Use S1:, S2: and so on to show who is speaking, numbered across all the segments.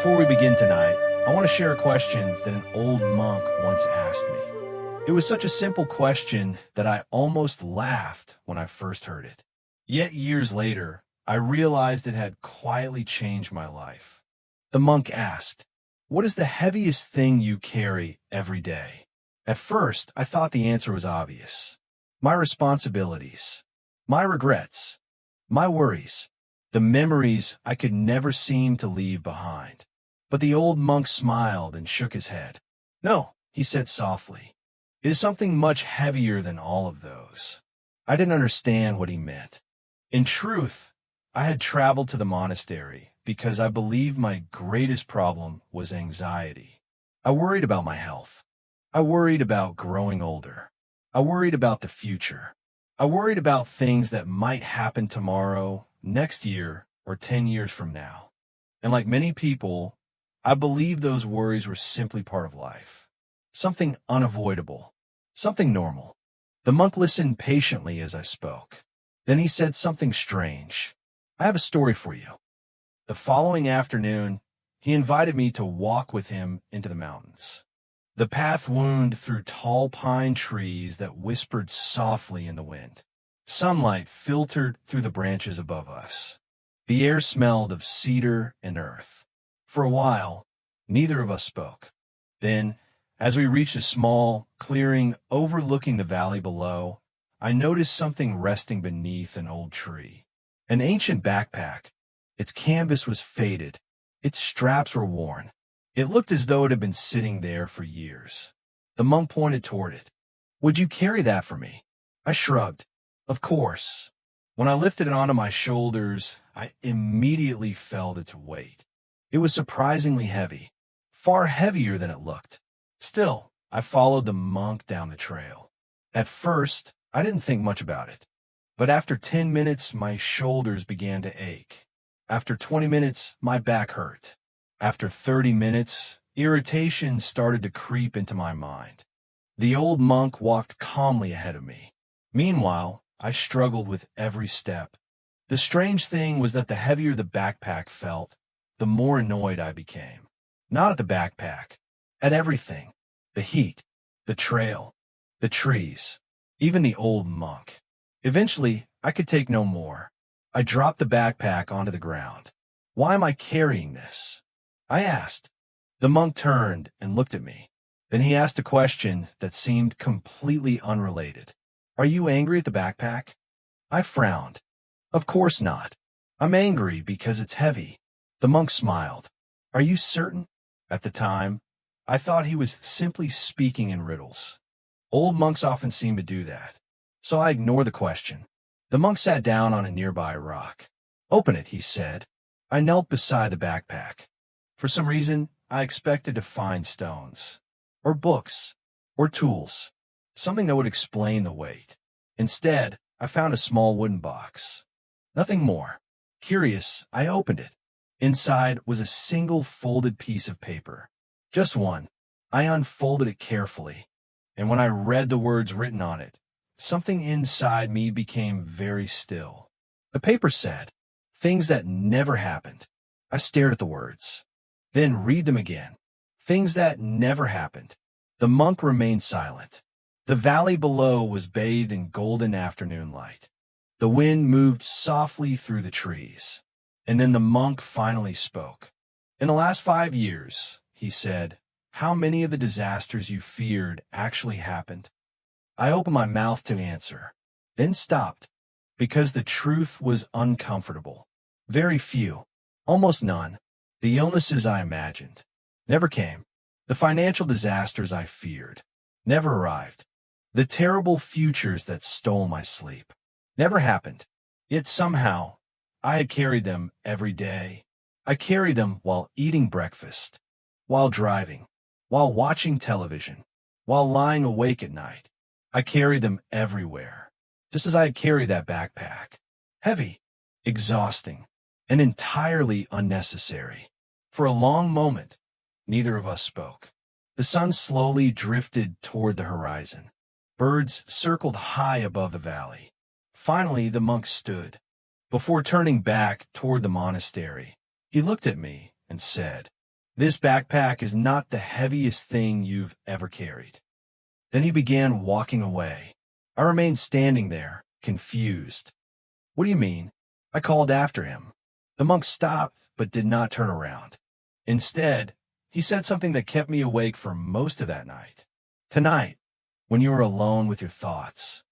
S1: Before we begin tonight, I want to share a question that an old monk once asked me. It was such a simple question that I almost laughed when I first heard it. Yet years later, I realized it had quietly changed my life. The monk asked, "What is the heaviest thing you carry every day?" At first, I thought the answer was obvious. My responsibilities, my regrets, my worries, the memories I could never seem to leave behind. But the old monk smiled and shook his head. "No," he said softly. "It is something much heavier than all of those." I didn't understand what he meant. In truth, I had traveled to the monastery because I believed my greatest problem was anxiety. I worried about my health. I worried about growing older. I worried about the future. I worried about things that might happen tomorrow, next year, or 10 years from now. And like many people, I believed those worries were simply part of life. Something unavoidable. Something normal. The monk listened patiently as I spoke. Then he said something strange. "I have a story for you." The following afternoon, he invited me to walk with him into the mountains. The path wound through tall pine trees that whispered softly in the wind. Sunlight filtered through the branches above us. The air smelled of cedar and earth. For a while, neither of us spoke. Then, as we reached a small clearing overlooking the valley below, I noticed something resting beneath an old tree. An ancient backpack. Its canvas was faded. Its straps were worn. It looked as though it had been sitting there for years. The monk pointed toward it. "Would you carry that for me?" I shrugged. "Of course." When I lifted it onto my shoulders, I immediately felt its weight. It was surprisingly heavy, far heavier than it looked. Still, I followed the monk down the trail. At first, I didn't think much about it. But after 10 minutes, my shoulders began to ache. After 20 minutes, my back hurt. After 30 minutes, irritation started to creep into my mind. The old monk walked calmly ahead of me. Meanwhile, I struggled with every step. The strange thing was that the heavier the backpack felt, the more annoyed I became. Not at the backpack, at everything. The heat, the trail, the trees, even the old monk. Eventually, I could take no more. I dropped the backpack onto the ground. "Why am I carrying this?" I asked. The monk turned and looked at me. Then he asked a question that seemed completely unrelated. "Are you angry at the backpack?" I frowned. "Of course not. I'm angry because it's heavy." The monk smiled. "Are you certain?" At the time, I thought he was simply speaking in riddles. Old monks often seem to do that. So I ignored the question. The monk sat down on a nearby rock. "Open it," he said. I knelt beside the backpack. For some reason, I expected to find stones, or books, or tools, something that would explain the weight. Instead, I found a small wooden box. Nothing more. Curious, I opened it. Inside was a single folded piece of paper. Just one. I unfolded it carefully, and when I read the words written on it, something inside me became very still. The paper said, "Things that never happened." I stared at the words. Then read them again. "Things that never happened." The monk remained silent. The valley below was bathed in golden afternoon light. The wind moved softly through the trees. And then the monk finally spoke. "In the last 5 years," he said, "how many of the disasters you feared actually happened?" I opened my mouth to answer, then stopped, because the truth was uncomfortable. Very few, almost none. The illnesses I imagined never came. The financial disasters I feared never arrived. The terrible futures that stole my sleep never happened. Yet somehow, I had carried them every day. I carried them while eating breakfast, while driving, while watching television, while lying awake at night. I carried them everywhere, just as I had carried that backpack. Heavy, exhausting, and entirely unnecessary. For a long moment, neither of us spoke. The sun slowly drifted toward the horizon. Birds circled high above the valley. Finally, the monk stood. Before turning back toward the monastery, he looked at me and said, This backpack is not the heaviest thing you've ever carried." Then he began walking away. I remained standing there, confused. "What do you mean?" I called after him. The monk stopped, but did not turn around. Instead, he said something that kept me awake for most of that night. "Tonight, when you are alone with your thoughts,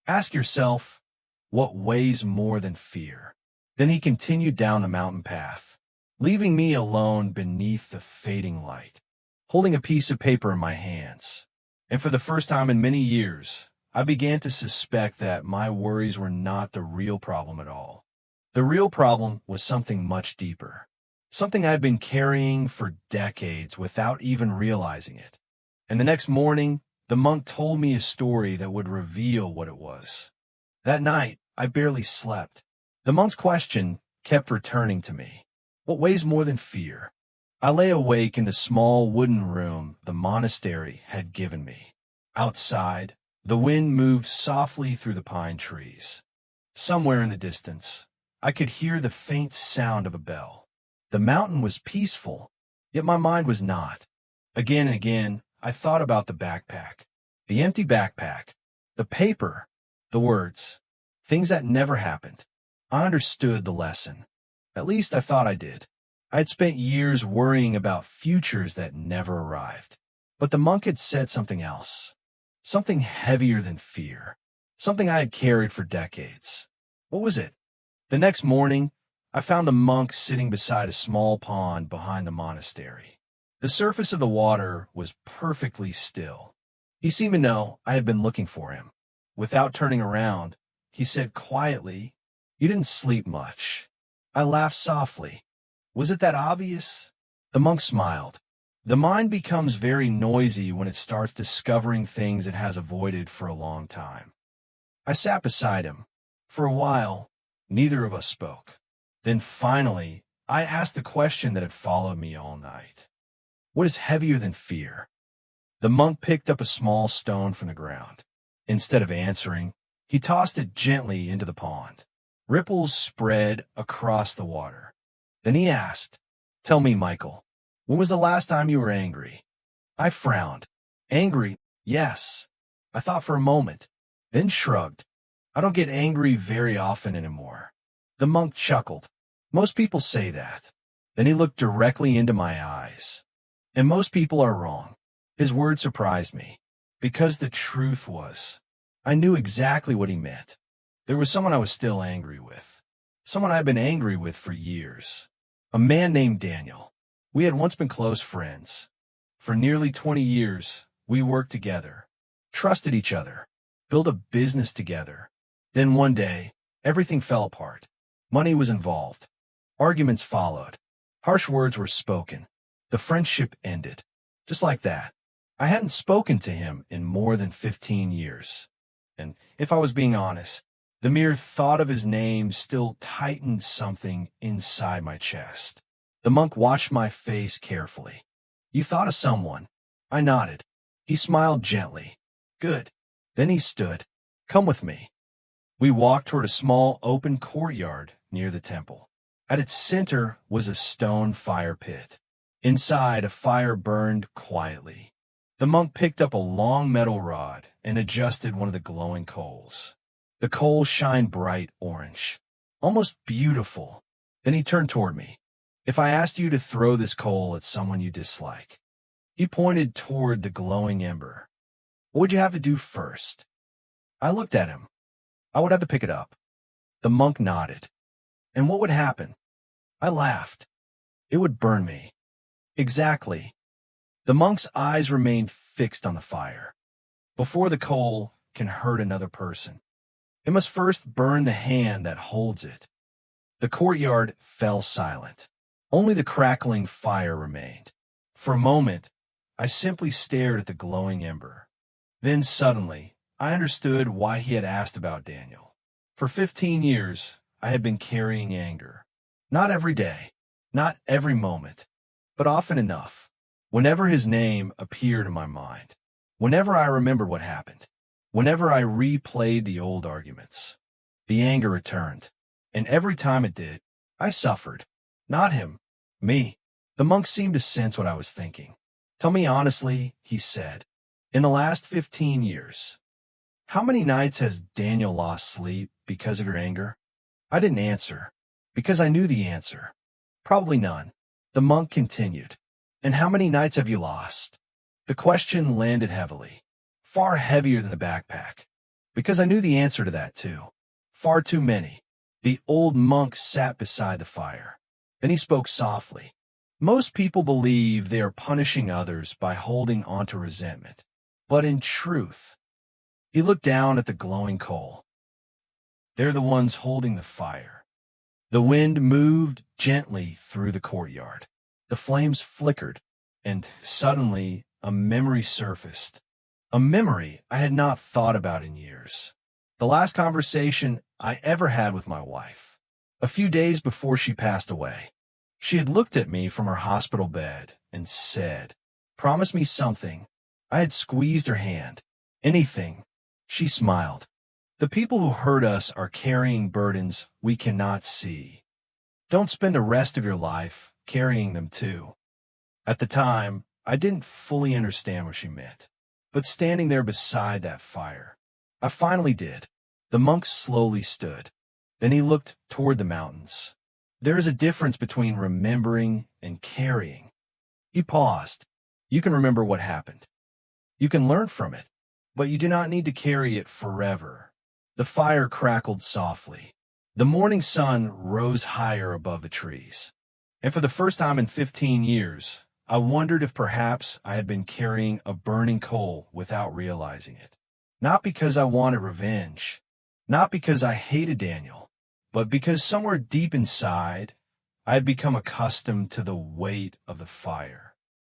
S1: ask yourself, what weighs more than fear?" Then he continued down the mountain path, leaving me alone beneath the fading light, holding a piece of paper in my hands. And for the first time in many years, I began to suspect that my worries were not the real problem at all. The real problem was something much deeper, something I'd been carrying for decades without even realizing it. And the next morning, the monk told me a story that would reveal what it was. That night, I barely slept. The monk's question kept returning to me. What weighs more than fear? I lay awake in the small wooden room the monastery had given me. Outside, the wind moved softly through the pine trees. Somewhere in the distance, I could hear the faint sound of a bell. The mountain was peaceful, yet my mind was not. Again and again, I thought about the backpack, the empty backpack, the paper, the words, things that never happened. I understood the lesson. At least I thought I did. I had spent years worrying about futures that never arrived. But the monk had said something else, something heavier than fear, something I had carried for decades. What was it? The next morning, I found the monk sitting beside a small pond behind the monastery. The surface of the water was perfectly still. He seemed to know I had been looking for him. Without turning around, he said quietly, "You didn't sleep much." I laughed softly. Was it that obvious? The monk smiled. The mind becomes very noisy when it starts discovering things it has avoided for a long time. I sat beside him. For a while, neither of us spoke. Then finally, I asked the question that had followed me all night. What is heavier than fear? The monk picked up a small stone from the ground. Instead of answering, he tossed it gently into the pond. Ripples spread across the water. Then he asked, "Tell me, Michael, when was the last time you were angry?" I frowned. Angry? Yes. I thought for a moment, then shrugged. I don't get angry very often anymore. The monk chuckled. Most people say that. Then he looked directly into my eyes. And most people are wrong. His words surprised me, because the truth was, I knew exactly what he meant. There was someone I was still angry with. Someone I'd been angry with for years. A man named Daniel. We had once been close friends. For nearly 20 years, we worked together, trusted each other, built a business together. Then one day, everything fell apart. Money was involved. Arguments followed. Harsh words were spoken. The friendship ended. Just like that. I hadn't spoken to him in more than 15 years. And if I was being honest, the mere thought of his name still tightened something inside my chest. The monk watched my face carefully. "You thought of someone." I nodded. He smiled gently. "Good." Then he stood. "Come with me." We walked toward a small open courtyard near the temple. At its center was a stone fire pit. Inside, a fire burned quietly. The monk picked up a long metal rod and adjusted one of the glowing coals. The coals shined bright orange, almost beautiful. Then he turned toward me. "If I asked you to throw this coal at someone you dislike," he pointed toward the glowing ember, "what would you have to do first?" I looked at him. "I would have to pick it up." The monk nodded. "And what would happen?" I laughed. "It would burn me." "Exactly." The monk's eyes remained fixed on the fire. Before the coal can hurt another person, it must first burn the hand that holds it. The courtyard fell silent. Only the crackling fire remained. For a moment, I simply stared at the glowing ember. Then suddenly, I understood why he had asked about Daniel. For 15 years, I had been carrying anger. Not every day, not every moment, but often enough. Whenever his name appeared in my mind, whenever I remembered what happened, whenever I replayed the old arguments, the anger returned. And every time it did, I suffered. Not him, me. The monk seemed to sense what I was thinking. Tell me honestly, he said, in the last 15 years, how many nights has Daniel lost sleep because of your anger? I didn't answer, because I knew the answer. Probably none. The monk continued. And how many nights have you lost? The question landed heavily, far heavier than the backpack, because I knew the answer to that too. Far too many. The old monk sat beside the fire. Then he spoke softly. Most people believe they are punishing others by holding onto resentment. But in truth, he looked down at the glowing coal. They're the ones holding the fire. The wind moved gently through the courtyard. The flames flickered, and suddenly a memory surfaced. A memory I had not thought about in years. The last conversation I ever had with my wife. A few days before she passed away. She had looked at me from her hospital bed and said, "Promise me something." I had squeezed her hand. "Anything." She smiled. The people who hurt us are carrying burdens we cannot see. Don't spend the rest of your life carrying them too. At the time, I didn't fully understand what she meant. But standing there beside that fire, I finally did. The monk slowly stood. Then he looked toward the mountains. There is a difference between remembering and carrying. He paused. You can remember what happened. You can learn from it, but you do not need to carry it forever. The fire crackled softly. The morning sun rose higher above the trees. And for the first time in 15 years, I wondered if perhaps I had been carrying a burning coal without realizing it. Not because I wanted revenge, not because I hated Daniel, but because somewhere deep inside, I had become accustomed to the weight of the fire.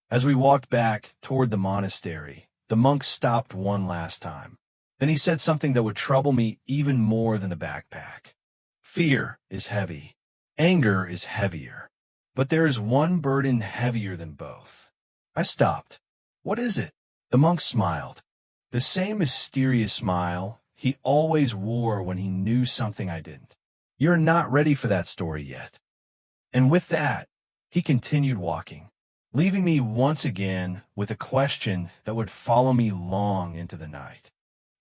S1: As we walked back toward the monastery, the monk stopped one last time. Then he said something that would trouble me even more than the backpack. Fear is heavy. Anger is heavier. But there is one burden heavier than both. I stopped. What is it? The monk smiled. The same mysterious smile he always wore when he knew something I didn't. You're not ready for that story yet. And with that, he continued walking, leaving me once again with a question that would follow me long into the night.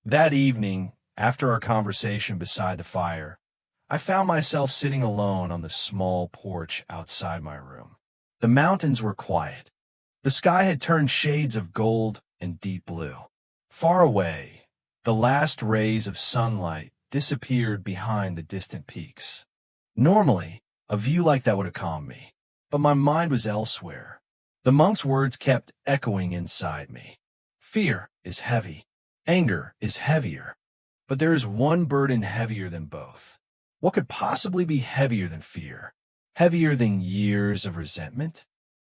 S1: That evening, after our conversation beside the fire, I found myself sitting alone on the small porch outside my room. The mountains were quiet. The sky had turned shades of gold and deep blue. Far away, the last rays of sunlight disappeared behind the distant peaks. Normally, a view like that would have calmed me, but my mind was elsewhere. The monk's words kept echoing inside me. Fear is heavy. Anger is heavier. But there is one burden heavier than both. What could possibly be heavier than fear? Heavier than years of resentment?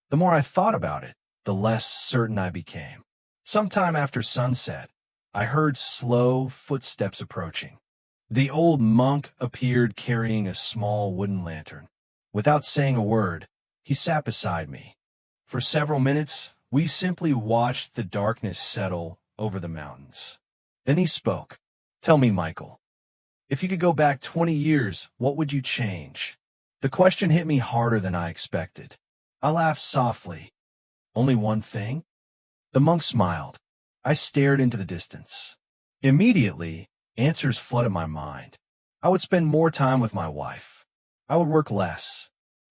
S1: The more I thought about it, the less certain I became. Sometime after sunset, I heard slow footsteps approaching. The old monk appeared carrying a small wooden lantern. Without saying a word, he sat beside me. For several minutes, we simply watched the darkness settle over the mountains. Then he spoke. Tell me, Michael, if you could go back 20 years, what would you change? The question hit me harder than I expected. I laughed softly. Only one thing? The monk smiled. I stared into the distance. Immediately, answers flooded my mind. I would spend more time with my wife. I would work less.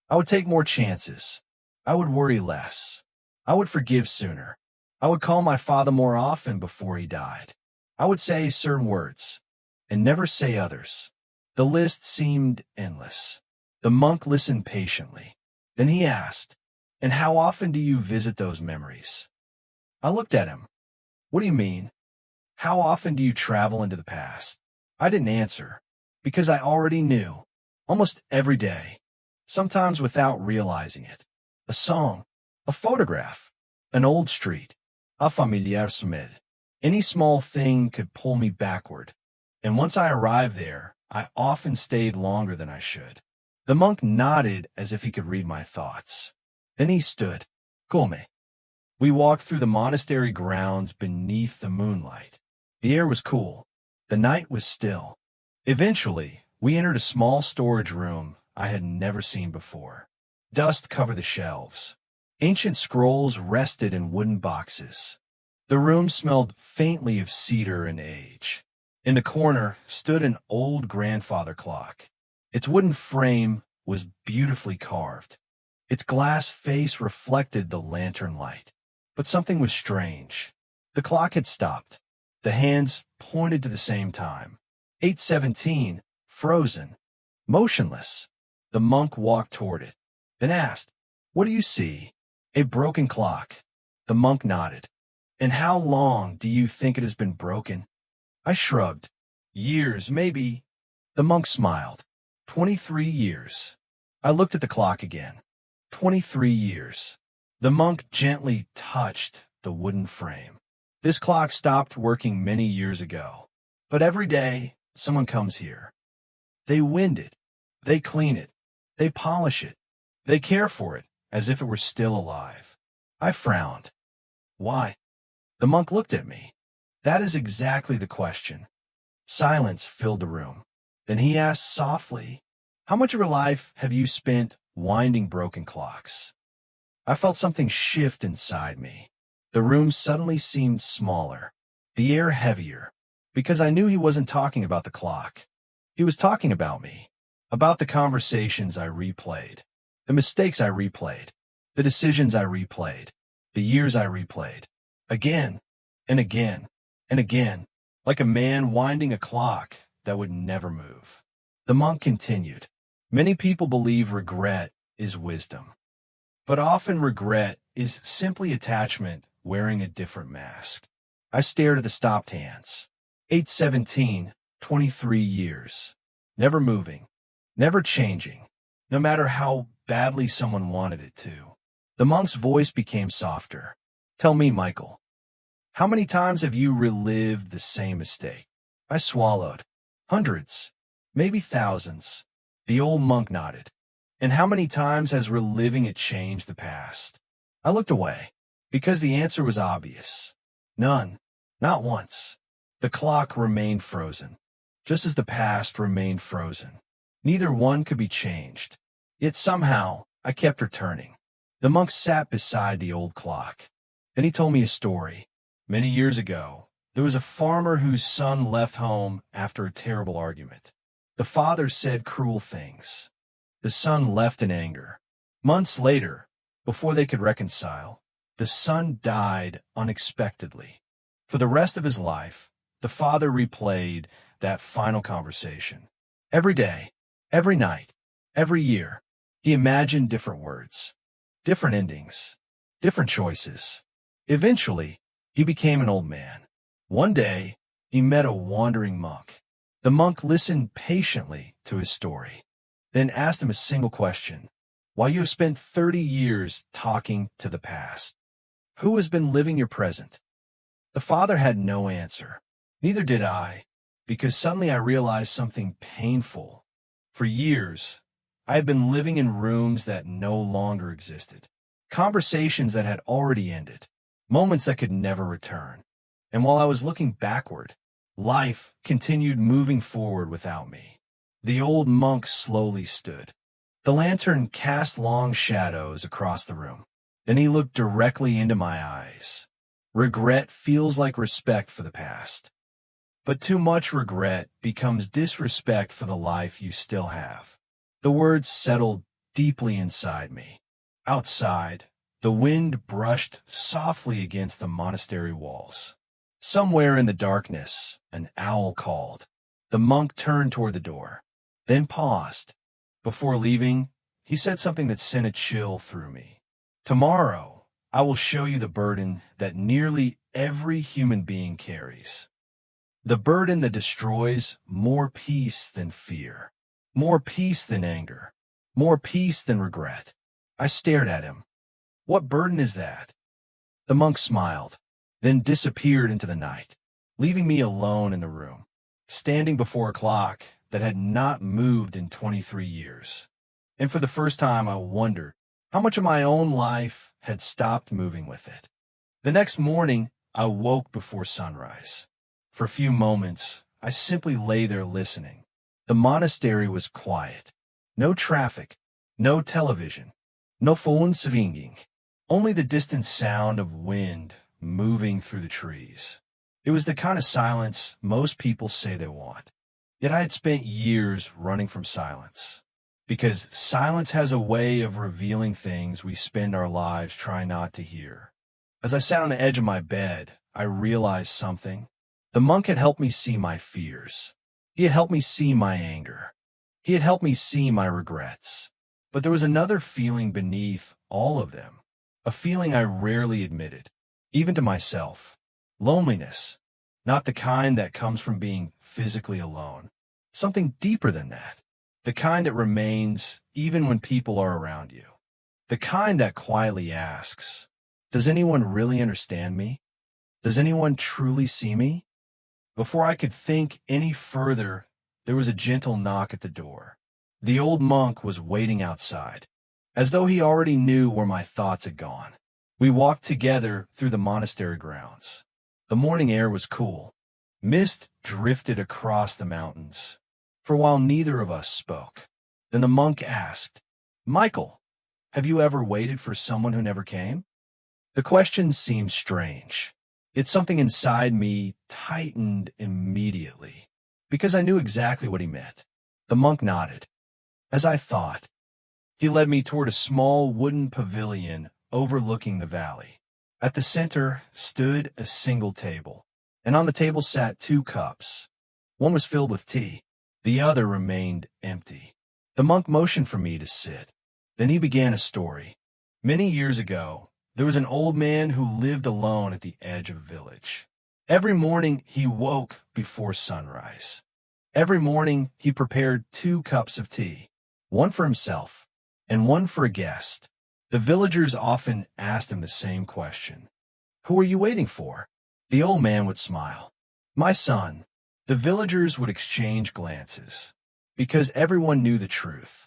S1: I would take more chances. I would worry less. I would forgive sooner. I would call my father more often before he died. I would say certain words and never say others. The list seemed endless. The monk listened patiently. Then he asked, "And how often do you visit those memories?" I looked at him. "What do you mean? How often do you travel into the past?" I didn't answer, because I already knew. Almost every day, sometimes without realizing it. A song, a photograph, an old street, a familiar smed. Any small thing could pull me backward. And once I arrived there, I often stayed longer than I should. The monk nodded as if he could read my thoughts. Then he stood. Come. We walked through the monastery grounds beneath the moonlight. The air was cool. The night was still. Eventually, we entered a small storage room I had never seen before. Dust covered the shelves. Ancient scrolls rested in wooden boxes. The room smelled faintly of cedar and age. In the corner stood an old grandfather clock. Its wooden frame was beautifully carved. Its glass face reflected the lantern light. But something was strange. The clock had stopped. The hands pointed to the same time. 8:17, frozen, motionless. The monk walked toward it, then asked, "What do you see?" "A broken clock." The monk nodded. "And how long do you think it has been broken?" I shrugged. "Years, maybe." The monk smiled. 23 years. I looked at the clock again. 23 years. The monk gently touched the wooden frame. "This clock stopped working many years ago. But every day, someone comes here. They wind it. They clean it. They polish it. They care for it as if it were still alive." I frowned. "Why?" The monk looked at me. "That is exactly the question." Silence filled the room. Then he asked softly, "How much of your life have you spent winding broken clocks?" I felt something shift inside me. The room suddenly seemed smaller, the air heavier, because I knew he wasn't talking about the clock. He was talking about me, about the conversations I replayed, the mistakes I replayed, the decisions I replayed, the years I replayed, again and again and again, like a man winding a clock that would never move. The monk continued, "Many people believe regret is wisdom. But often regret is simply attachment wearing a different mask." I stared at the stopped hands. 8:17, 23 years. Never moving, never changing, no matter how badly someone wanted it to. The monk's voice became softer. "Tell me, Michael, how many times have you relived the same mistake?" I swallowed. "Hundreds, maybe thousands." The old monk nodded. "And how many times has reliving it changed the past?" I looked away, because the answer was obvious. None. Not once. The clock remained frozen, just as the past remained frozen. Neither one could be changed. Yet somehow, I kept returning. The monk sat beside the old clock. Then he told me a story. Many years ago, there was a farmer whose son left home after a terrible argument. The father said cruel things. The son left in anger. Months later, before they could reconcile, the son died unexpectedly. For the rest of his life, the father replayed that final conversation. Every day, every night, every year, he imagined different words, different endings, different choices. Eventually, he became an old man. One day, he met a wandering monk. The monk listened patiently to his story, then asked him a single question. "While you have spent 30 years talking to the past, who has been living your present?" The father had no answer. Neither did I, because suddenly I realized something painful. For years, I had been living in rooms that no longer existed, conversations that had already ended, moments that could never return. And while I was looking backward, life continued moving forward without me. The old monk slowly stood. The lantern cast long shadows across the room. Then he looked directly into my eyes. "Regret feels like respect for the past. But too much regret becomes disrespect for the life you still have." The words settled deeply inside me. Outside, the wind brushed softly against the monastery walls. Somewhere in the darkness, an owl called. The monk turned toward the door, then paused. Before leaving, he said something that sent a chill through me. "Tomorrow, I will show you the burden that nearly every human being carries. The burden that destroys more peace than fear, more peace than anger, more peace than regret." I stared at him. "What burden is that?" The monk smiled, then disappeared into the night, leaving me alone in the room, standing before a clock that had not moved in 23 years. And for the first time, I wondered how much of my own life had stopped moving with it. The next morning, I woke before sunrise. For a few moments, I simply lay there listening. The monastery was quiet. No traffic, no television, no phones ringing. only the distant sound of wind moving through the trees. It was the kind of silence most people say they want. Yet I had spent years running from silence. Because silence has a way of revealing things we spend our lives trying not to hear. As I sat on the edge of my bed, I realized something. The monk had helped me see my fears. He had helped me see my anger. He had helped me see my regrets. But there was another feeling beneath all of them, a feeling I rarely admitted, even to myself. Loneliness, not the kind that comes from being physically alone. Something deeper than that. The kind that remains even when people are around you. The kind that quietly asks, does anyone really understand me? Does anyone truly see me? Before I could think any further, there was a gentle knock at the door. The old monk was waiting outside, as though he already knew where my thoughts had gone. We walked together through the monastery grounds. The morning air was cool. Mist drifted across the mountains. For a while neither of us spoke. Then the monk asked, Michael, have you ever waited for someone who never came? The question seemed strange. Yet something inside me tightened immediately, because I knew exactly what he meant. The monk nodded. As I thought, he led me toward a small wooden pavilion overlooking the valley. At the center stood a single table, and on the table sat 2 cups. One was filled with tea. The other remained empty. The monk motioned for me to sit. Then he began a story. Many years ago, there was an old man who lived alone at the edge of a village. Every morning he woke before sunrise. Every morning he prepared 2 cups of tea, one for himself and one for a guest. The villagers often asked him the same question. Who are you waiting for? The old man would smile. My son. The villagers would exchange glances, because everyone knew the truth.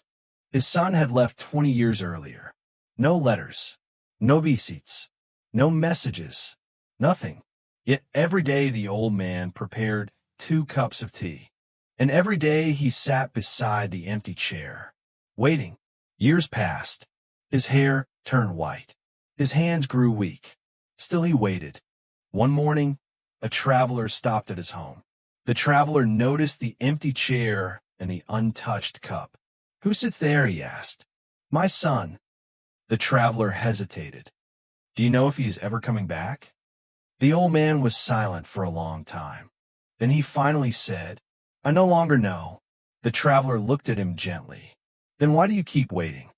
S1: His son had left 20 years earlier. No letters, no visits, no messages, nothing. Yet every day the old man prepared 2 cups of tea, and every day he sat beside the empty chair, waiting. Years passed. His hair turned white. His hands grew weak. Still he waited. One morning, a traveler stopped at his home. The traveler noticed the empty chair and the untouched cup. Who sits there? He asked. My son. The traveler hesitated. Do you know if he is ever coming back? The old man was silent for a long time. Then he finally said, I no longer know. The traveler looked at him gently. Then why do you keep waiting?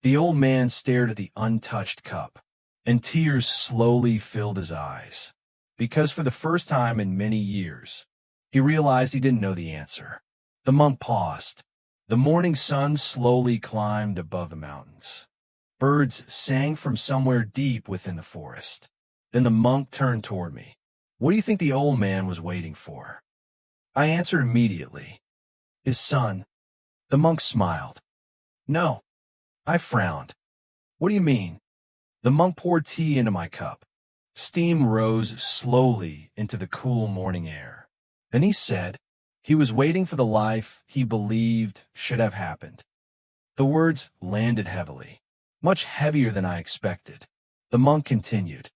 S1: The old man stared at the untouched cup, and tears slowly filled his eyes. Because for the first time in many years, he realized he didn't know the answer. The monk paused. The morning sun slowly climbed above the mountains. Birds sang from somewhere deep within the forest. Then the monk turned toward me. What do you think the old man was waiting for? I answered immediately. His son. The monk smiled. No. I frowned. What do you mean? The monk poured tea into my cup. Steam rose slowly into the cool morning air. Then he said, he was waiting for the life he believed should have happened. The words landed heavily, much heavier than I expected. The monk continued,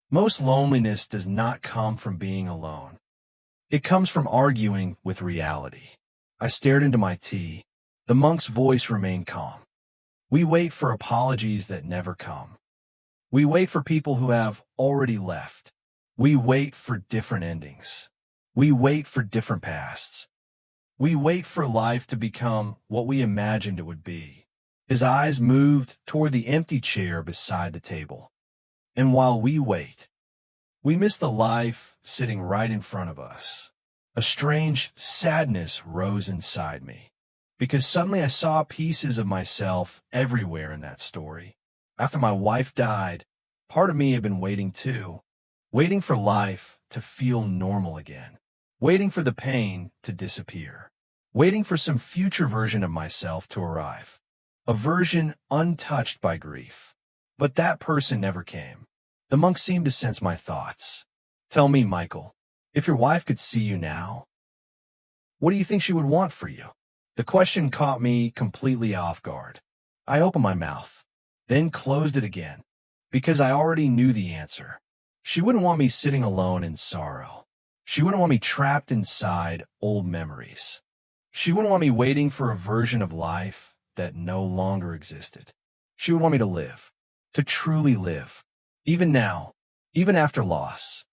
S1: most loneliness does not come from being alone. It comes from arguing with reality. I stared into my tea. The monk's voice remained calm. We wait for apologies that never come. We wait for people who have already left. We wait for different endings. We wait for different pasts. We wait for life to become what we imagined it would be. His eyes moved toward the empty chair beside the table. And while we wait, we miss the life sitting right in front of us. A strange sadness rose inside me, because suddenly I saw pieces of myself everywhere in that story. After my wife died, part of me had been waiting too, waiting for life to feel normal again. Waiting for the pain to disappear, waiting for some future version of myself to arrive, a version untouched by grief. But that person never came. The monk seemed to sense my thoughts. Tell me, Michael, if your wife could see you now, what do you think she would want for you? The question caught me completely off guard. I opened my mouth, then closed it again, because I already knew the answer. She wouldn't want me sitting alone in sorrow. She wouldn't want me trapped inside old memories. She wouldn't want me waiting for a version of life that no longer existed. She would want me to truly live. Even now, even after loss,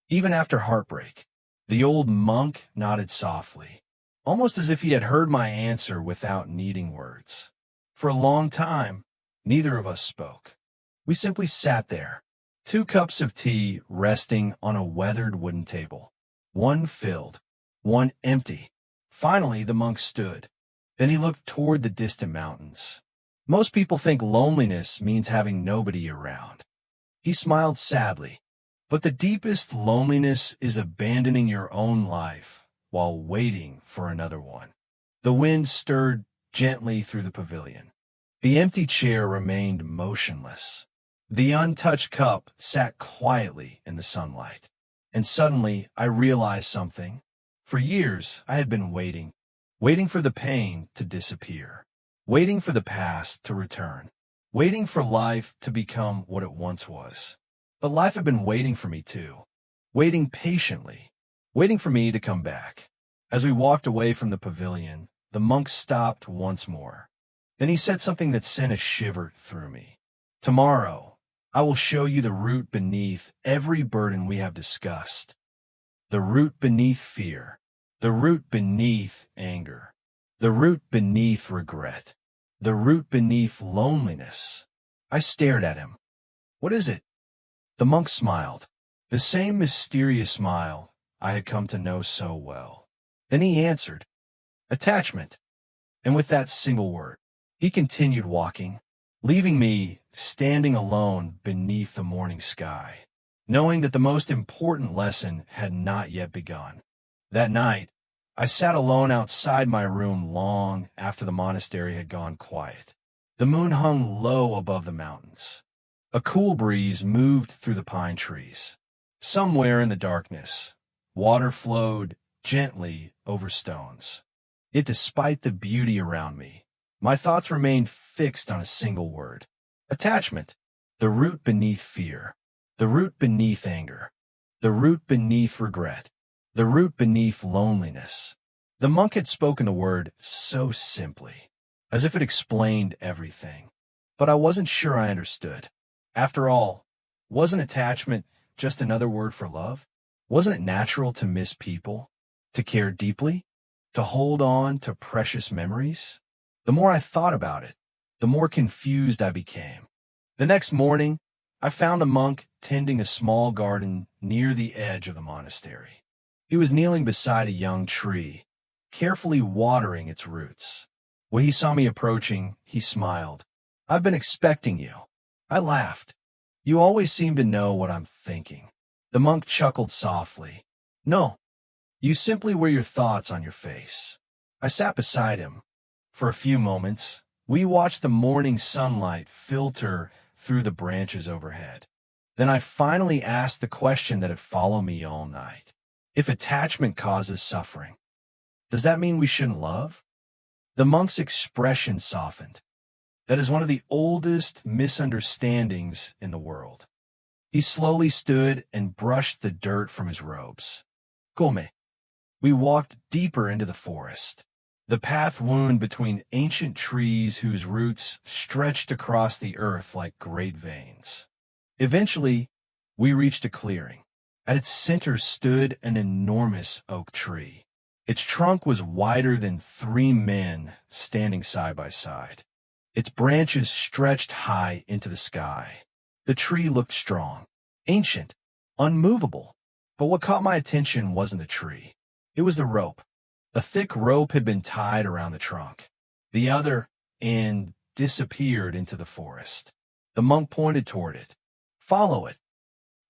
S1: even after heartbreak. The old monk nodded softly, almost as if he had heard my answer without needing words. For a long time, neither of us spoke. We simply sat there, 2 cups of tea resting on a weathered wooden table, one filled, one empty. Finally, the monk stood. Then he looked toward the distant mountains. Most people think loneliness means having nobody around. He smiled sadly. But the deepest loneliness is abandoning your own life while waiting for another one. The wind stirred gently through the pavilion. The empty chair remained motionless. The untouched cup sat quietly in the sunlight. And suddenly I realized something. For years I had been waiting for the pain to disappear, waiting for the past to return, waiting for life to become what it once was. But life had been waiting for me too, waiting patiently, waiting for me to come back. As we walked away from the pavilion, the monk stopped once more. Then he said something that sent a shiver through me. Tomorrow, I will show you the root beneath every burden we have discussed. The root beneath fear, the root beneath anger, the root beneath regret, the root beneath loneliness. I stared at him. What is it? The monk smiled, the same mysterious smile I had come to know so well. Then he answered, attachment. And with that single word, he continued walking, leaving me standing alone beneath the morning sky, knowing that the most important lesson had not yet begun. That night, I sat alone outside my room long after the monastery had gone quiet. The moon hung low above the mountains. A cool breeze moved through the pine trees. Somewhere in the darkness, water flowed gently over stones. Yet despite the beauty around me, my thoughts remained fixed on a single word. Attachment. The root beneath fear. The root beneath anger. The root beneath regret. The root beneath loneliness. The monk had spoken the word so simply, as if it explained everything. But I wasn't sure I understood. After all, wasn't attachment just another word for love? Wasn't it natural to miss people, to care deeply, to hold on to precious memories? The more I thought about it, the more confused I became. The next morning, I found the monk tending a small garden near the edge of the monastery. He was kneeling beside a young tree, carefully watering its roots. When he saw me approaching, he smiled. I've been expecting you. I laughed. You always seem to know what I'm thinking. The monk chuckled softly. No, you simply wear your thoughts on your face. I sat beside him. For a few moments, we watched the morning sunlight filter through the branches overhead. Then I finally asked the question that had followed me all night. If attachment causes suffering, does that mean we shouldn't love? The monk's expression softened. That is one of the oldest misunderstandings in the world. He slowly stood and brushed the dirt from his robes. Come. We walked deeper into the forest. The path wound between ancient trees whose roots stretched across the earth like great veins. Eventually, we reached a clearing. At its center stood an enormous oak tree. Its trunk was wider than 3 men standing side by side. Its branches stretched high into the sky. The tree looked strong, ancient, unmovable. But what caught my attention wasn't the tree. It was the rope. A thick rope had been tied around the trunk. The other end disappeared into the forest. The monk pointed toward it. Follow it.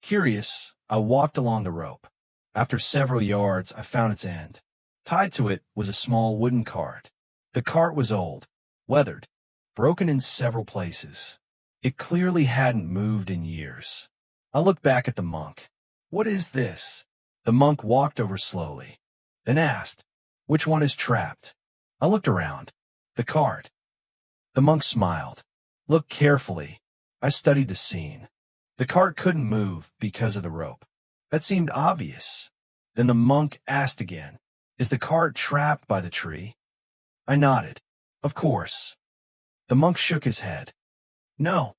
S1: Curious, I walked along the rope. After several yards, I found its end. Tied to it was a small wooden cart. The cart was old, weathered, broken in several places. It clearly hadn't moved in years. I looked back at the monk. What is this? The monk walked over slowly, then asked, which one is trapped? I looked around. The cart. The monk smiled. Look carefully. I studied the scene. The cart couldn't move because of the rope. That seemed obvious. Then the monk asked again, "Is the cart trapped by the tree?" I nodded. "Of course." The monk shook his head. "No,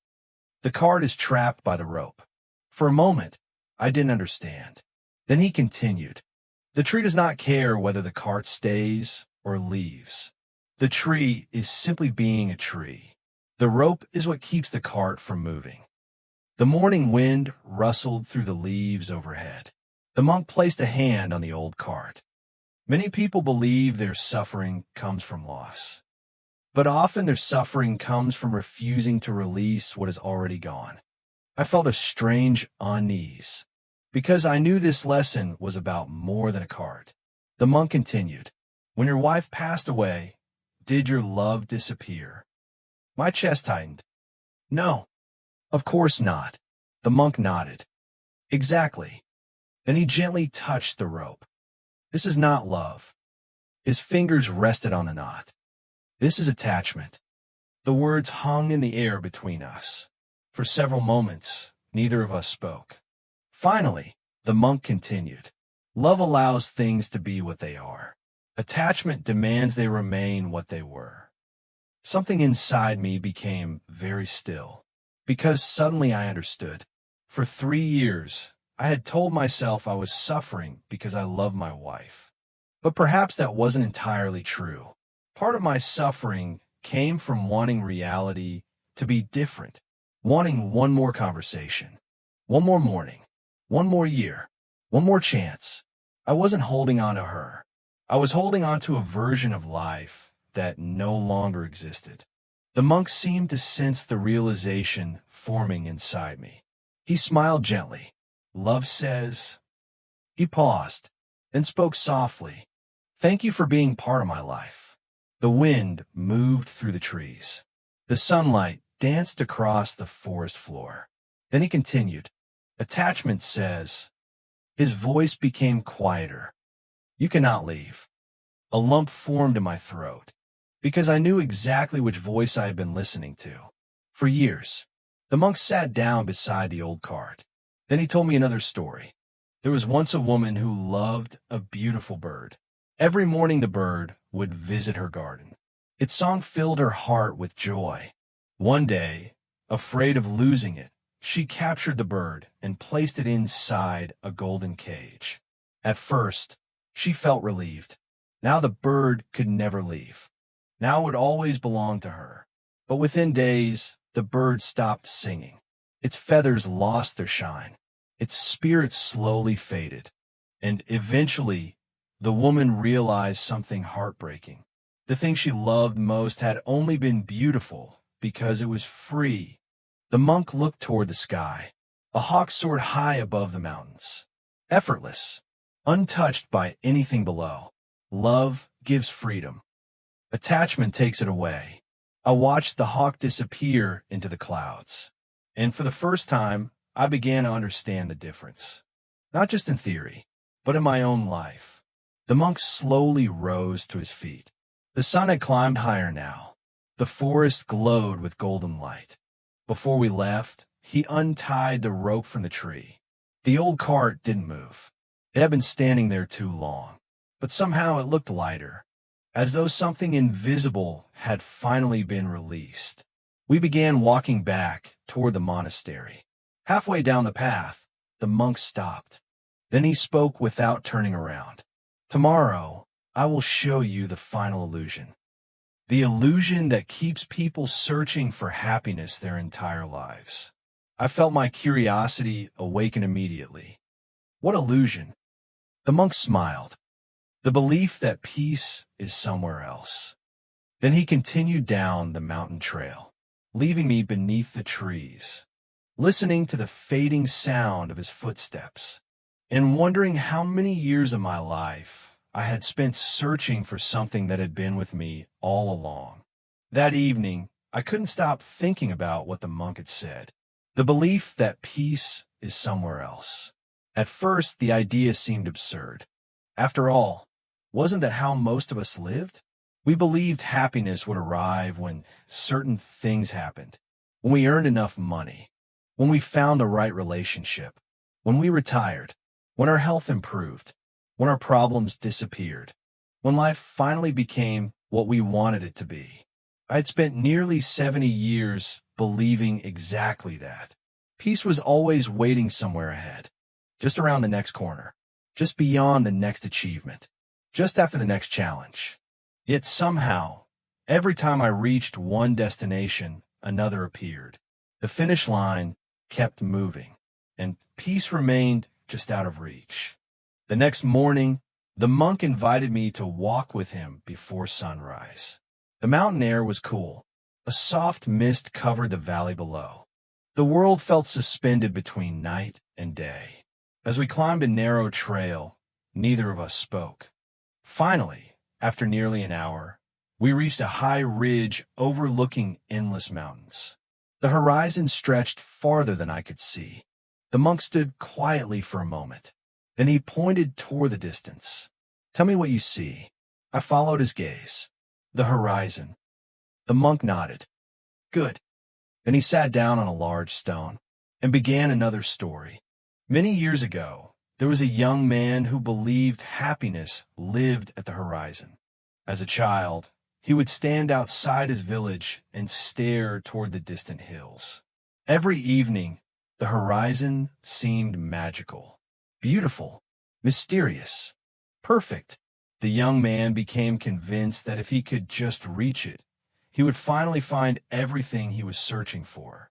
S1: the cart is trapped by the rope." For a moment, I didn't understand. Then he continued, "The tree does not care whether the cart stays or leaves. The tree is simply being a tree. The rope is what keeps the cart from moving." The morning wind rustled through the leaves overhead. The monk placed a hand on the old cart. Many people believe their suffering comes from loss. But often their suffering comes from refusing to release what is already gone. I felt a strange unease, because I knew this lesson was about more than a cart. The monk continued, "When your wife passed away, did your love disappear?" My chest tightened. "No, of course not." The monk nodded. "Exactly." Then he gently touched the rope. "This is not love." His fingers rested on the knot. "This is attachment." The words hung in the air between us. For several moments, neither of us spoke. Finally, the monk continued, "Love allows things to be what they are. Attachment demands they remain what they were." Something inside me became very still, because suddenly I understood. For 3 years, I had told myself I was suffering because I loved my wife. But perhaps that wasn't entirely true. Part of my suffering came from wanting reality to be different, wanting one more conversation, one more morning, one more year, one more chance. I wasn't holding on to her. I was holding on to a version of life that no longer existed. The monk seemed to sense the realization forming inside me. He smiled gently. "Love says—" He paused, then spoke softly. "Thank you for being part of my life." The wind moved through the trees. The sunlight danced across the forest floor. Then he continued, "Attachment says—" His voice became quieter. "You cannot leave." A lump formed in my throat, because I knew exactly which voice I had been listening to. For years, the monk sat down beside the old cart. Then he told me another story. There was once a woman who loved a beautiful bird. Every morning the bird would visit her garden. Its song filled her heart with joy. One day, afraid of losing it, she captured the bird and placed it inside a golden cage. At first, she felt relieved. Now the bird could never leave. Now it would always belong to her. But within days, the bird stopped singing. Its feathers lost their shine. Its spirit slowly faded. And eventually, the woman realized something heartbreaking. The thing she loved most had only been beautiful because it was free. The monk looked toward the sky. A hawk soared high above the mountains, effortless, untouched by anything below. Love gives freedom. Attachment takes it away. I watched the hawk disappear into the clouds. And for the first time, I began to understand the difference. Not just in theory, but in my own life. The monk slowly rose to his feet. The sun had climbed higher now. The forest glowed with golden light. Before we left, he untied the rope from the tree. The old cart didn't move. It had been standing there too long. But somehow it looked lighter, as though something invisible had finally been released. We began walking back toward the monastery. Halfway down the path, the monk stopped. Then he spoke without turning around. "Tomorrow, I will show you the final illusion. The illusion that keeps people searching for happiness their entire lives." I felt my curiosity awaken immediately. "What illusion?" The monk smiled. "The belief that peace is somewhere else." Then he continued down the mountain trail, leaving me beneath the trees, listening to the fading sound of his footsteps, and wondering how many years of my life I had spent searching for something that had been with me all along. That evening, I couldn't stop thinking about what the monk had said. The belief that peace is somewhere else. At first, the idea seemed absurd. After all, wasn't that how most of us lived? We believed happiness would arrive when certain things happened, when we earned enough money, when we found the right relationship, when we retired, when our health improved, when our problems disappeared, when life finally became what we wanted it to be. I had spent nearly 70 years believing exactly that. Peace was always waiting somewhere ahead, just around the next corner, just beyond the next achievement, just after the next challenge. Yet somehow, every time I reached one destination, another appeared. The finish line kept moving, and peace remained just out of reach. The next morning, the monk invited me to walk with him before sunrise. The mountain air was cool. A soft mist covered the valley below. The world felt suspended between night and day. As we climbed a narrow trail, neither of us spoke. Finally, after nearly an hour, we reached a high ridge overlooking endless mountains. The horizon stretched farther than I could see. The monk stood quietly for a moment. Then he pointed toward the distance. "Tell me what you see." I followed his gaze. "The horizon." The monk nodded. "Good." Then he sat down on a large stone and began another story. Many years ago, there was a young man who believed happiness lived at the horizon. As a child, he would stand outside his village and stare toward the distant hills. Every evening, the horizon seemed magical, beautiful, mysterious, perfect. The young man became convinced that if he could just reach it, he would finally find everything he was searching for.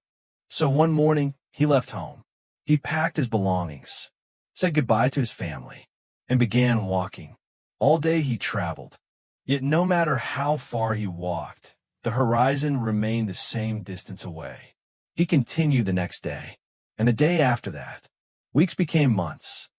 S1: So one morning, he left home. He packed his belongings, said goodbye to his family, and began walking. All day he traveled. Yet no matter how far he walked, the horizon remained the same distance away. He continued the next day, and the day after that. Weeks became months.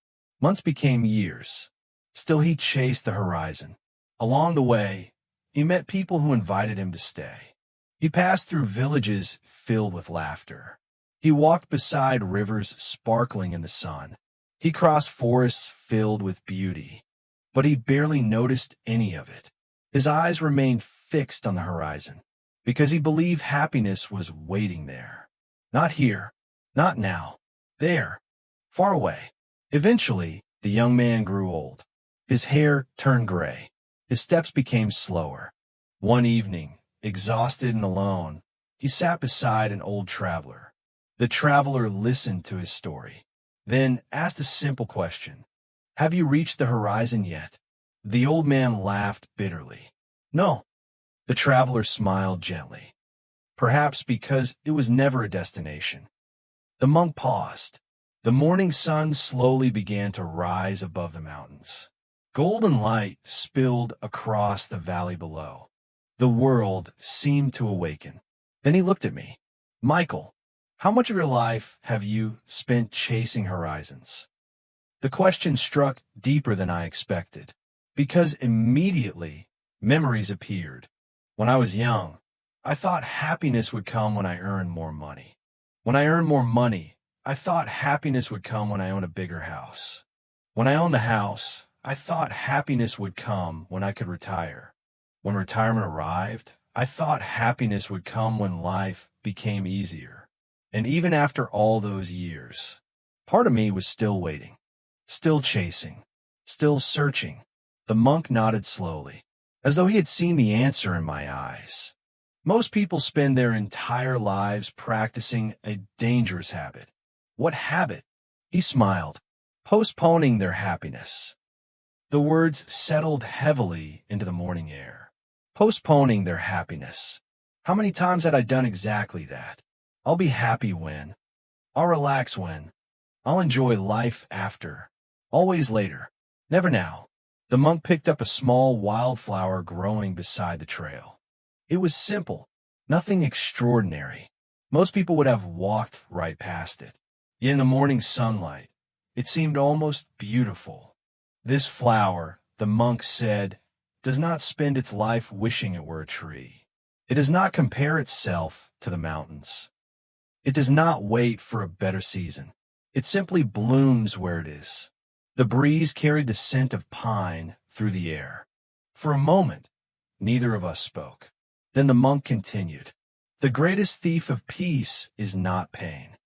S1: Months became years. Still he chased the horizon. Along the way, he met people who invited him to stay. He passed through villages filled with laughter. He walked beside rivers sparkling in the sun. He crossed forests filled with beauty, but he barely noticed any of it. His eyes remained fixed on the horizon, because he believed happiness was waiting there. Not here, not now, there, far away. Eventually, the young man grew old. His hair turned gray. His steps became slower. One evening, exhausted and alone, he sat beside an old traveler. The traveler listened to his story, then asked a simple question. "Have you reached the horizon yet?" The old man laughed bitterly. "No." The traveler smiled gently, perhaps because it was never a destination. The monk paused. The morning sun slowly began to rise above the mountains. Golden light spilled across the valley below. The world seemed to awaken. Then he looked at me. "Michael, how much of your life have you spent chasing horizons?" The question struck deeper than I expected, because immediately memories appeared. When I was young, I thought happiness would come when I earned more money. When I earned more money, I thought happiness would come when I owned a bigger house. When I owned the house, I thought happiness would come when I could retire. When retirement arrived, I thought happiness would come when life became easier. And even after all those years, part of me was still waiting, still chasing, still searching. The monk nodded slowly, as though he had seen the answer in my eyes. Most people spend their entire lives practicing a dangerous habit. What habit? He smiled, postponing their happiness. The words settled heavily into the morning air. Postponing their happiness. How many times had I done exactly that? I'll be happy when. I'll relax when. I'll enjoy life after. Always later. Never now. The monk picked up a small wildflower growing beside the trail. It was simple, nothing extraordinary. Most people would have walked right past it. Yet in the morning sunlight, it seemed almost beautiful. This flower, the monk said, does not spend its life wishing it were a tree. It does not compare itself to the mountains. It does not wait for a better season. It simply blooms where it is. The breeze carried the scent of pine through the air. For a moment, neither of us spoke. Then the monk continued, "The greatest thief of peace is not pain.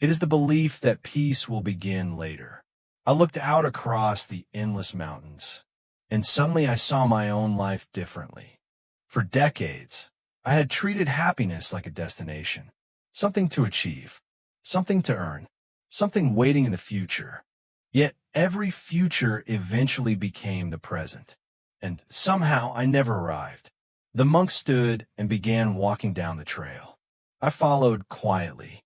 S1: It is the belief that peace will begin later. I looked out across the endless mountains, and suddenly I saw my own life differently. For decades, I had treated happiness like a destination, something to achieve, something to earn, something waiting in the future. Yet every future eventually became the present, and somehow I never arrived. The monk stood and began walking down the trail. I followed quietly.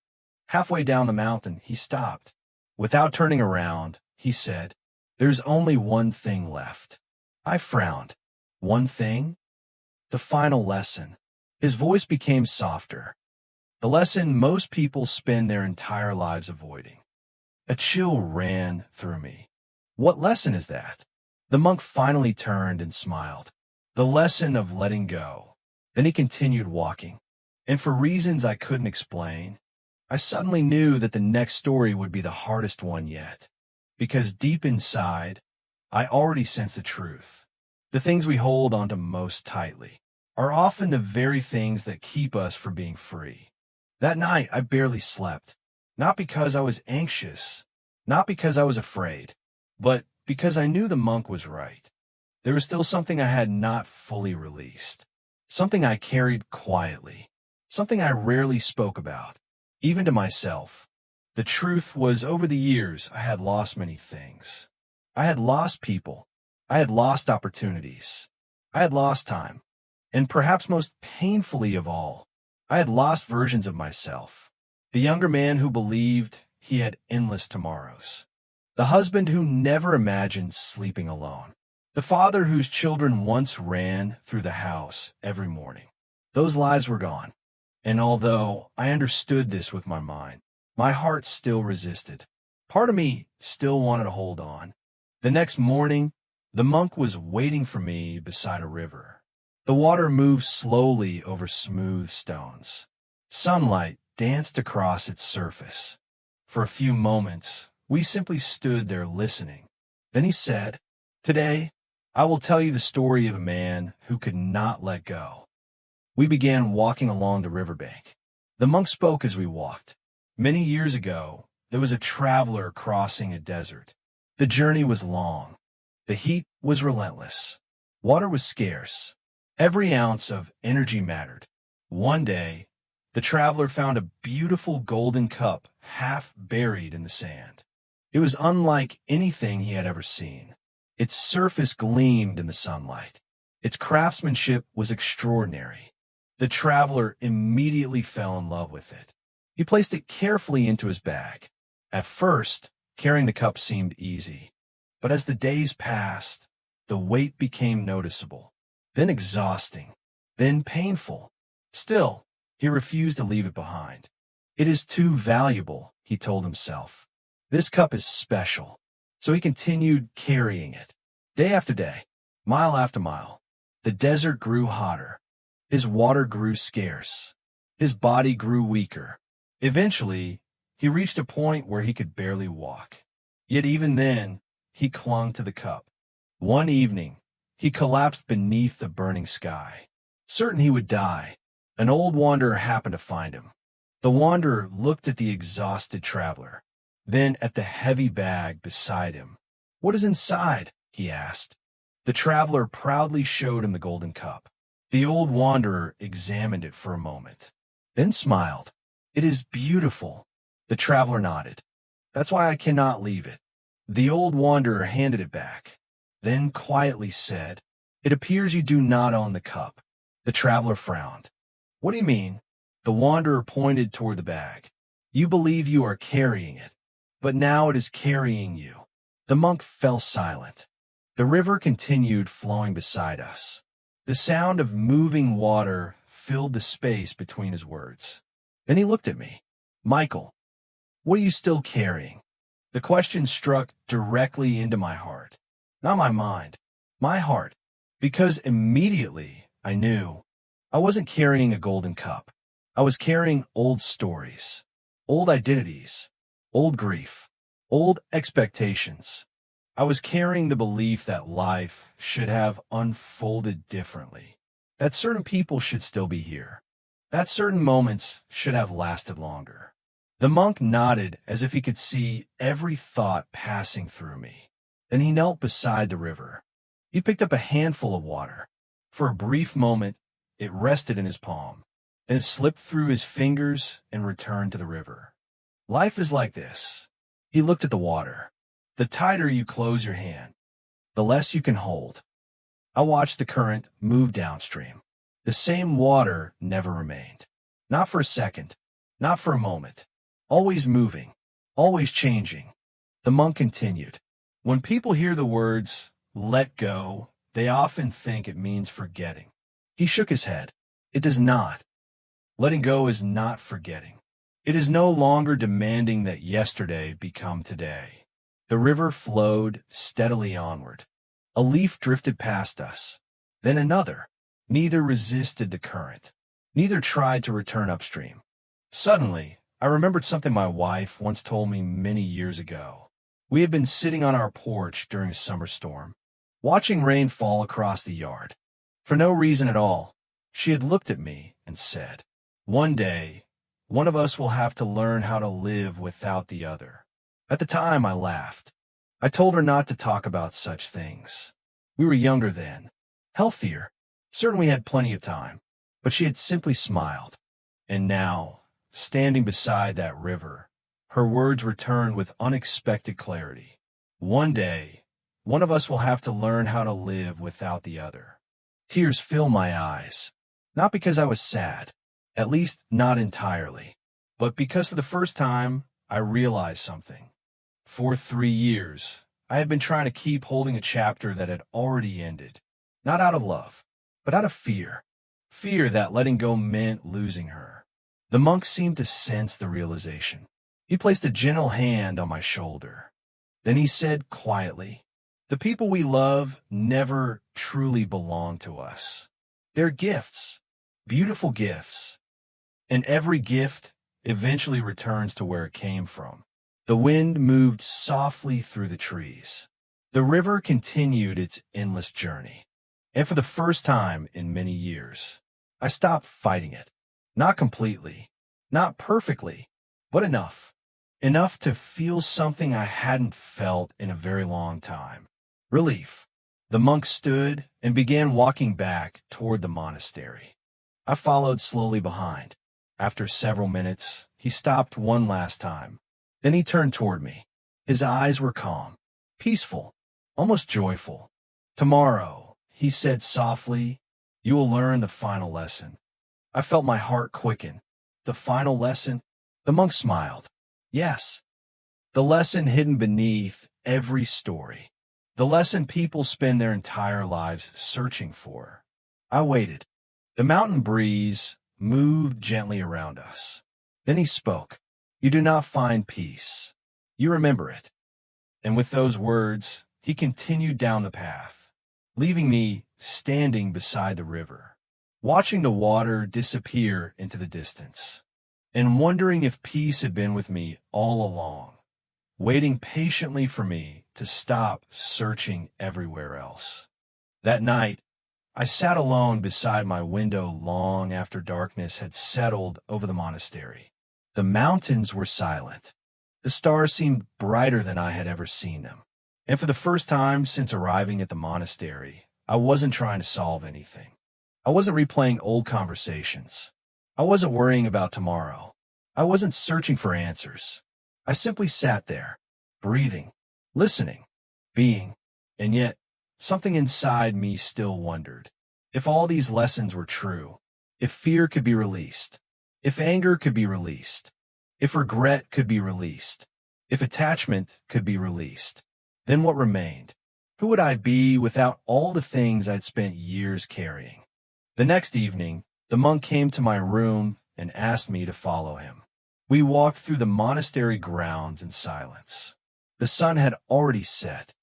S1: Halfway down the mountain, he stopped. Without turning around, he said, "There's only one thing left." I frowned. One thing? The final lesson. His voice became softer. The lesson most people spend their entire lives avoiding. A chill ran through me. What lesson is that? The monk finally turned and smiled. The lesson of letting go. Then he continued walking. And for reasons I couldn't explain, I suddenly knew that the next story would be the hardest one yet. Because deep inside, I already sensed the truth. The things we hold onto most tightly are often the very things that keep us from being free. That night, I barely slept. Not because I was anxious, not because I was afraid, but because I knew the monk was right. There was still something I had not fully released, something I carried quietly, something I rarely spoke about, even to myself. The truth was, over the years, I had lost many things. I had lost people. I had lost opportunities. I had lost time. And perhaps most painfully of all, I had lost versions of myself. The younger man who believed he had endless tomorrows. The husband who never imagined sleeping alone. The father whose children once ran through the house every morning. Those lives were gone. And although I understood this with my mind, my heart still resisted. Part of me still wanted to hold on. The next morning, the monk was waiting for me beside a river. The water moved slowly over smooth stones. Sunlight danced across its surface. For a few moments, we simply stood there listening. Then he said, "Today, I will tell you the story of a man who could not let go." We began walking along the riverbank. The monk spoke as we walked. Many years ago, there was a traveler crossing a desert. The journey was long. The heat was relentless. Water was scarce. Every ounce of energy mattered. One day, the traveler found a beautiful golden cup half buried in the sand. It was unlike anything he had ever seen. Its surface gleamed in the sunlight. Its craftsmanship was extraordinary. The traveler immediately fell in love with it. He placed it carefully into his bag. At first, carrying the cup seemed easy. But as the days passed, the weight became noticeable, then exhausting, then painful. Still, he refused to leave it behind. "It is too valuable," he told himself. "This cup is special." So he continued carrying it. Day after day, mile after mile, the desert grew hotter. His water grew scarce. His body grew weaker. Eventually, he reached a point where he could barely walk. Yet even then, he clung to the cup. One evening, he collapsed beneath the burning sky. Certain he would die, an old wanderer happened to find him. The wanderer looked at the exhausted traveler, then at the heavy bag beside him. "What is inside?" he asked. The traveler proudly showed him the golden cup. The old wanderer examined it for a moment, then smiled. "It is beautiful." The traveler nodded. "That's why I cannot leave it." The old wanderer handed it back, then quietly said, "It appears you do not own the cup." The traveler frowned. "What do you mean?" The wanderer pointed toward the bag. "You believe you are carrying it, but now it is carrying you." The monk fell silent. The river continued flowing beside us. The sound of moving water filled the space between his words. Then he looked at me. "Michael, what are you still carrying?" The question struck directly into my heart. Not my mind, my heart. Because immediately I knew I wasn't carrying a golden cup. I was carrying old stories, old identities, old grief, old expectations. I was carrying the belief that life should have unfolded differently, that certain people should still be here, that certain moments should have lasted longer. The monk nodded as if he could see every thought passing through me. Then he knelt beside the river. He picked up a handful of water. For a brief moment, it rested in his palm. Then it slipped through his fingers and returned to the river. Life is like this. He looked at the water. The tighter you close your hand, the less you can hold. I watched the current move downstream. The same water never remained. Not for a second, not for a moment. Always moving, always changing. The monk continued. When people hear the words, let go, they often think it means forgetting. He shook his head. It does not. Letting go is not forgetting. It is no longer demanding that yesterday become today. The river flowed steadily onward. A leaf drifted past us, then another. Neither resisted the current. Neither tried to return upstream. Suddenly, I remembered something my wife once told me many years ago. We had been sitting on our porch during a summer storm, watching rain fall across the yard. For no reason at all, she had looked at me and said, "One day, one of us will have to learn how to live without the other." At the time, I laughed. I told her not to talk about such things. We were younger then, healthier, certainly had plenty of time, but she had simply smiled. And now, standing beside that river, her words returned with unexpected clarity. One day, one of us will have to learn how to live without the other. Tears filled my eyes, not because I was sad, at least not entirely, but because for the first time, I realized something. For 3 years, I had been trying to keep holding a chapter that had already ended, not out of love, but out of fear. Fear that letting go meant losing her. The monk seemed to sense the realization. He placed a gentle hand on my shoulder. Then he said quietly, "The people we love never truly belong to us. They're gifts, beautiful gifts. And every gift eventually returns to where it came from." The wind moved softly through the trees. The river continued its endless journey. And for the first time in many years, I stopped fighting it. Not completely, not perfectly, but enough. Enough to feel something I hadn't felt in a very long time. Relief. The monk stood and began walking back toward the monastery. I followed slowly behind. After several minutes, he stopped one last time. Then he turned toward me. His eyes were calm, peaceful, almost joyful. "Tomorrow," he said softly, "you will learn the final lesson." I felt my heart quicken. The final lesson? The monk smiled. Yes. The lesson hidden beneath every story. The lesson people spend their entire lives searching for. I waited. The mountain breeze moved gently around us. Then he spoke. "You do not find peace. You remember it." And with those words, he continued down the path, leaving me standing beside the river, watching the water disappear into the distance, and wondering if peace had been with me all along, waiting patiently for me to stop searching everywhere else. That night, I sat alone beside my window long after darkness had settled over the monastery. The mountains were silent. The stars seemed brighter than I had ever seen them. And for the first time since arriving at the monastery, I wasn't trying to solve anything. I wasn't replaying old conversations. I wasn't worrying about tomorrow. I wasn't searching for answers. I simply sat there, breathing, listening, being. And yet, something inside me still wondered. If all these lessons were true, if fear could be released, if anger could be released, if regret could be released, if attachment could be released, then what remained? Who would I be without all the things I'd spent years carrying? The next evening, the monk came to my room and asked me to follow him. We walked through the monastery grounds in silence. The sun had already set.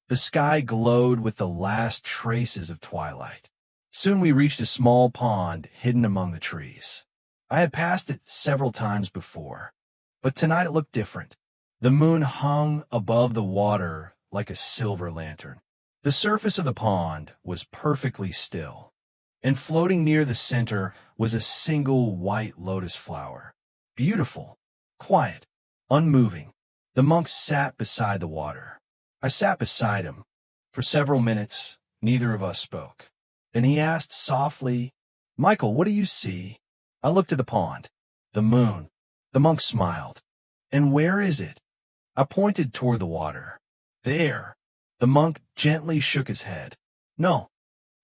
S1: The sky glowed with the last traces of twilight. Soon we reached a small pond hidden among the trees. I had passed it several times before, but tonight it looked different. The moon hung above the water like a silver lantern. The surface of the pond was perfectly still, and floating near the center was a single white lotus flower. Beautiful, quiet, unmoving. The monk sat beside the water. I sat beside him. For several minutes, neither of us spoke. Then he asked softly, "Michael, what do you see?" I looked at the pond. The moon. The monk smiled. "And where is it?" I pointed toward the water. "There." The monk gently shook his head. "No."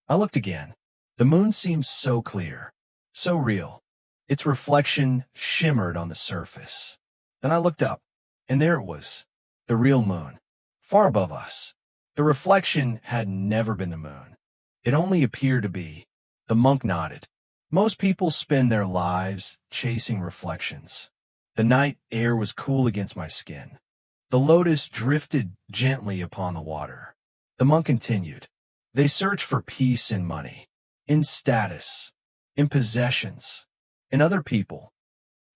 S1: I looked again. The moon seemed so clear, so real. Its reflection shimmered on the surface. Then I looked up, and there it was, the real moon, far above us. The reflection had never been the moon. It only appeared to be. The monk nodded. Most people spend their lives chasing reflections. The night air was cool against my skin. The lotus drifted gently upon the water. The monk continued. They search for peace in money, in status, in possessions, in other people.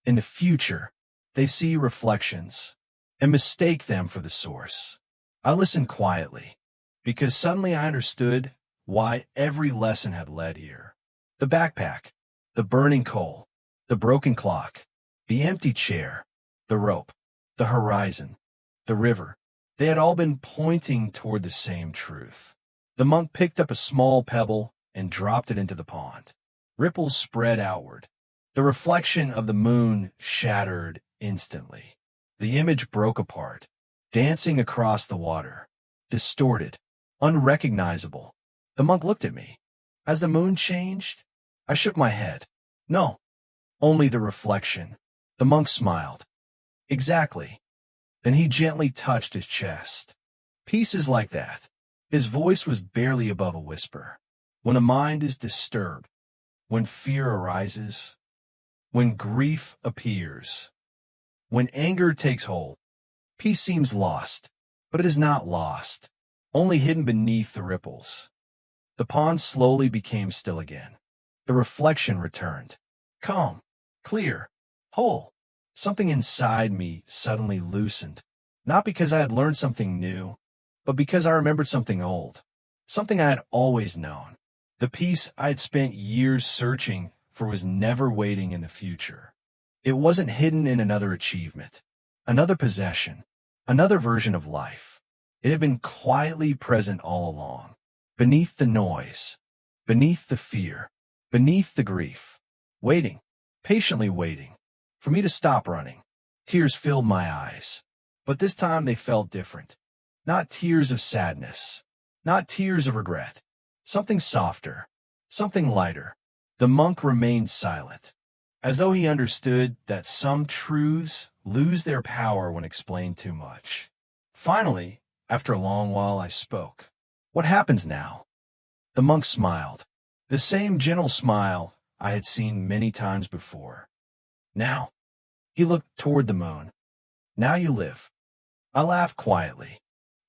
S1: In the future, they see reflections and mistake them for the source. I listened quietly, because suddenly I understood why every lesson had led here. The backpack, the burning coal, the broken clock, the empty chair, the rope, the horizon, the river. They had all been pointing toward the same truth. The monk picked up a small pebble and dropped it into the pond. Ripples spread outward. The reflection of the moon shattered instantly. The image broke apart, dancing across the water, distorted, unrecognizable. The monk looked at me. As the moon changed, I shook my head. No, only the reflection. The monk smiled. Exactly. Then he gently touched his chest. Peace is like that. His voice was barely above a whisper. When a mind is disturbed, when fear arises, when grief appears, when anger takes hold, peace seems lost, but it is not lost, only hidden beneath the ripples. The pond slowly became still again. The reflection returned. Calm, clear, whole. Something inside me suddenly loosened, not because I had learned something new, but because I remembered something old, something I had always known. The peace I had spent years searching for was never waiting in the future. It wasn't hidden in another achievement, another possession, another version of life. It had been quietly present all along, beneath the noise, beneath the fear, beneath the grief, waiting, patiently waiting, for me to stop running. Tears filled my eyes, but this time they felt different. Not tears of sadness, not tears of regret. Something softer, something lighter. The monk remained silent, as though he understood that some truths lose their power when explained too much. Finally, after a long while, I spoke. What happens now? The monk smiled, the same gentle smile I had seen many times before. Now, he looked toward the moon. Now you live. I laughed quietly.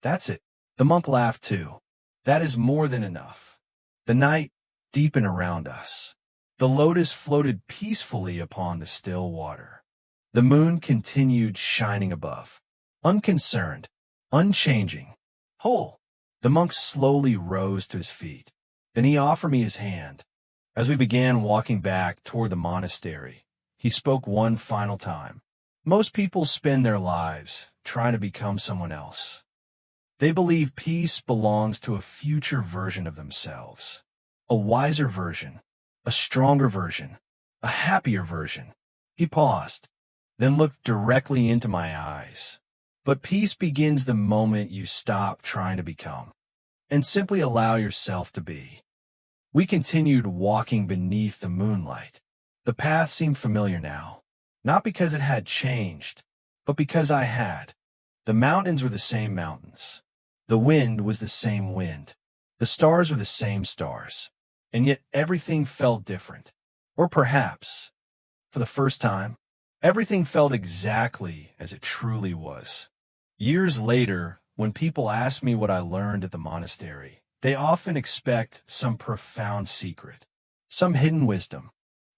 S1: That's it. The monk laughed too. That is more than enough. The night deepened around us. The lotus floated peacefully upon the still water. The moon continued shining above, unconcerned, unchanging, whole. The monk slowly rose to his feet. Then he offered me his hand. As we began walking back toward the monastery, he spoke one final time. Most people spend their lives trying to become someone else. They believe peace belongs to a future version of themselves, a wiser version, a stronger version, a happier version. He paused, then looked directly into my eyes. But peace begins the moment you stop trying to become and simply allow yourself to be. We continued walking beneath the moonlight. The path seemed familiar now, not because it had changed, but because I had. The mountains were the same mountains. The wind was the same wind. The stars were the same stars. And yet everything felt different. Or perhaps, for the first time, everything felt exactly as it truly was. Years later, when people ask me what I learned at the monastery, they often expect some profound secret, some hidden wisdom,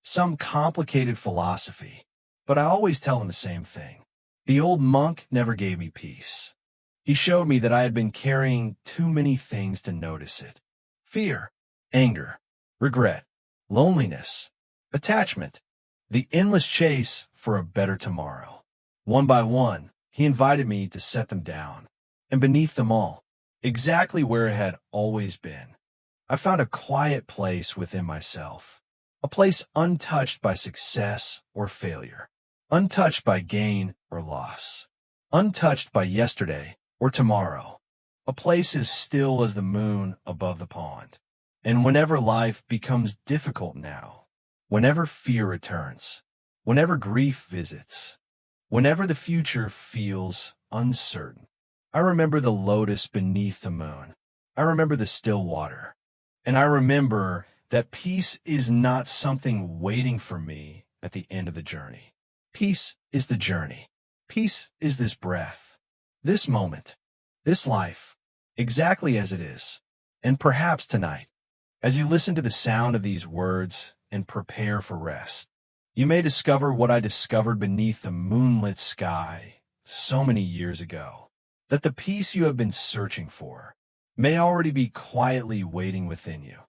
S1: some complicated philosophy. But I always tell them the same thing. The old monk never gave me peace. He showed me that I had been carrying too many things to notice it. Fear, anger, regret, loneliness, attachment, the endless chase for a better tomorrow. One by one, he invited me to set them down. And beneath them all, exactly where it had always been, I found a quiet place within myself. A place untouched by success or failure, untouched by gain or loss, untouched by yesterday or tomorrow. A place as still as the moon above the pond. And whenever life becomes difficult now, whenever fear returns, whenever grief visits, whenever the future feels uncertain, I remember the lotus beneath the moon. I remember the still water. And I remember that peace is not something waiting for me at the end of the journey. Peace is the journey. Peace is this breath, this moment, this life, exactly as it is. And perhaps tonight, as you listen to the sound of these words and prepare for rest, you may discover what I discovered beneath the moonlit sky so many years ago, that the peace you have been searching for may already be quietly waiting within you.